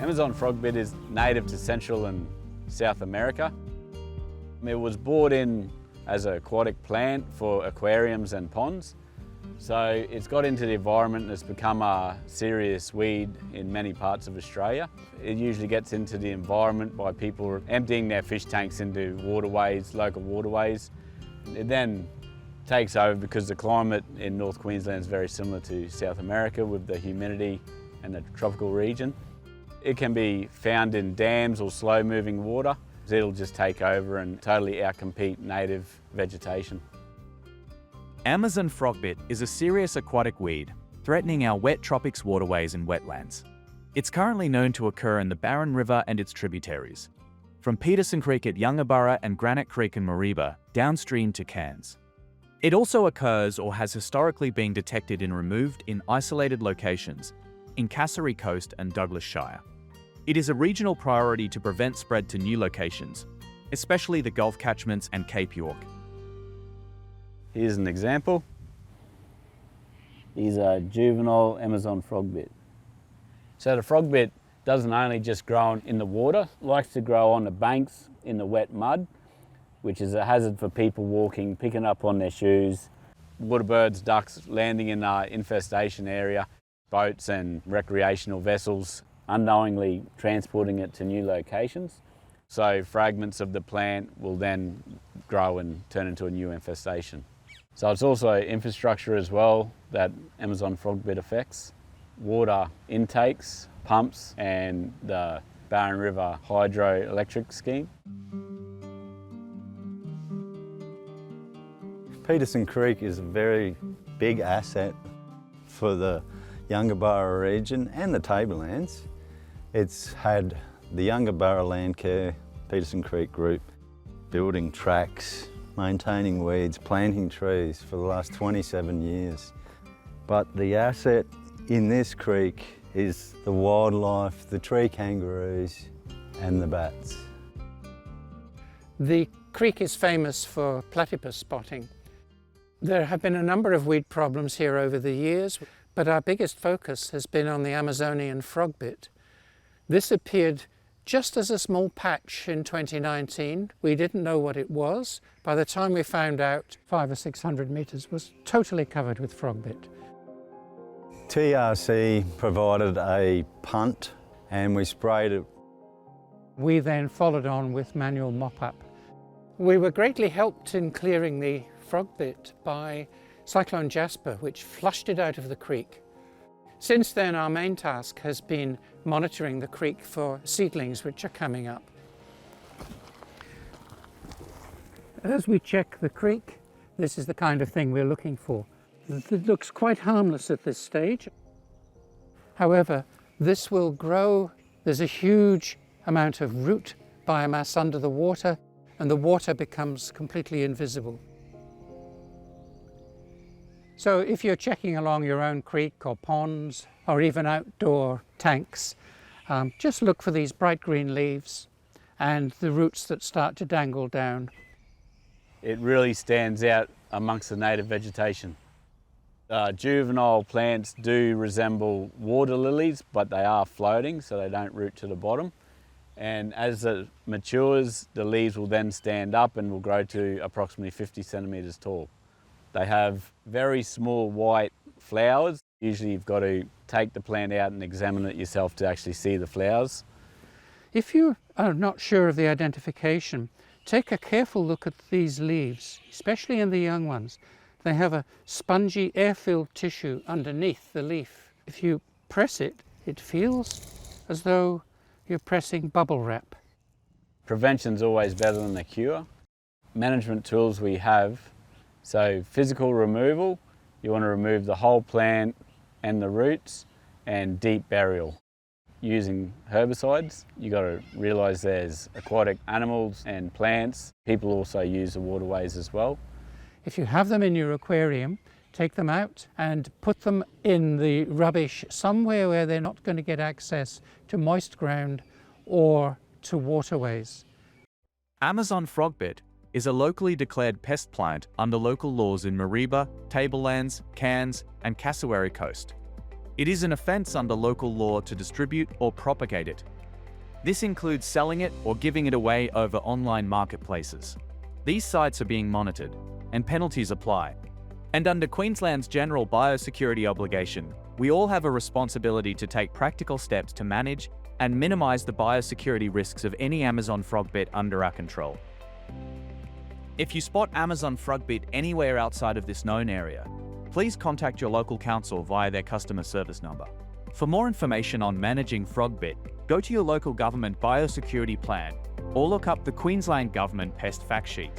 Amazon frogbit is native to Central and South America. It was brought in as an aquatic plant for aquariums and ponds. So it's got into the environment and it's become a serious weed in many parts of Australia. It usually gets into the environment by people emptying their fish tanks into waterways, local waterways. It then takes over because the climate in North Queensland is very similar to South America with the humidity and the tropical region. It can be found in dams or slow-moving water. It'll just take over and totally outcompete native vegetation. Amazon frogbit is a serious aquatic weed, threatening our wet tropics waterways and wetlands. It's currently known to occur in the Barron River and its tributaries, from Peterson Creek at Yungaburra and Granite Creek in Mareeba, downstream to Cairns. It also occurs or has historically been detected and removed in isolated locations in Kasserine Coast and Douglas Shire. It is a regional priority to prevent spread to new locations, especially the Gulf catchments and Cape York. Here's an example. Here's a juvenile Amazon frogbit. So the frogbit doesn't only just grow in the water, it likes to grow on the banks in the wet mud, which is a hazard for people walking, picking up on their shoes. Water birds, ducks landing in our infestation area, boats and recreational vessels unknowingly transporting it to new locations. So fragments of the plant will then grow and turn into a new infestation. So it's also infrastructure as well that Amazon frogbit affects. Water intakes, pumps and the Barron River hydroelectric scheme. Peterson Creek is a very big asset for the Yungaburra region and the Tablelands. It's had the Yungaburra Landcare, Peterson Creek Group, building tracks, maintaining weeds, planting trees for the last 27 years. But the asset in this creek is the wildlife, the tree kangaroos and the bats. The creek is famous for platypus spotting. There have been a number of weed problems here over the years, but our biggest focus has been on the Amazonian frogbit. This appeared just as a small patch in 2019. We didn't know what it was. By the time we found out, 500 or 600 metres was totally covered with frogbit. TRC provided a punt and we sprayed it. We then followed on with manual mop-up. We were greatly helped in clearing the frogbit by Cyclone Jasper, which flushed it out of the creek. Since then, our main task has been monitoring the creek for seedlings which are coming up. As we check the creek, this is the kind of thing we're looking for. It looks quite harmless at this stage. However, this will grow. There's a huge amount of root biomass under the water, and the water becomes completely invisible. So if you're checking along your own creek or ponds or even outdoor tanks, just look for these bright green leaves and the roots that start to dangle down. It really stands out amongst the native vegetation. Juvenile plants do resemble water lilies, but they are floating, so they don't root to the bottom. And as it matures, the leaves will then stand up and will grow to approximately 50 centimetres tall. They have very small white flowers. Usually you've got to take the plant out and examine it yourself to actually see the flowers. If you are not sure of the identification, take a careful look at these leaves, especially in the young ones. They have a spongy air-filled tissue underneath the leaf. If you press it, it feels as though you're pressing bubble wrap. Prevention's always better than the cure. Management tools we have. So physical removal, you want to remove the whole plant and the roots, and deep burial. Using herbicides, you got to realise there's aquatic animals and plants. People also use the waterways as well. If you have them in your aquarium, take them out and put them in the rubbish somewhere where they're not going to get access to moist ground or to waterways. Amazon frogbit is a locally declared pest plant under local laws in Mareeba, Tablelands, Cairns and Kasserine Coast. It is an offence under local law to distribute or propagate it This includes selling it or giving it away over online marketplaces. These sites are being monitored, and penalties apply. And under Queensland's general biosecurity obligation, we all have a responsibility to take practical steps to manage and minimize the biosecurity risks of any Amazon frogbit under our control. If you spot Amazon frogbit anywhere outside of this known area, please contact your local council via their customer service number. For more information on managing frogbit, go to your local government biosecurity plan or look up the Queensland Government Pest Fact Sheet.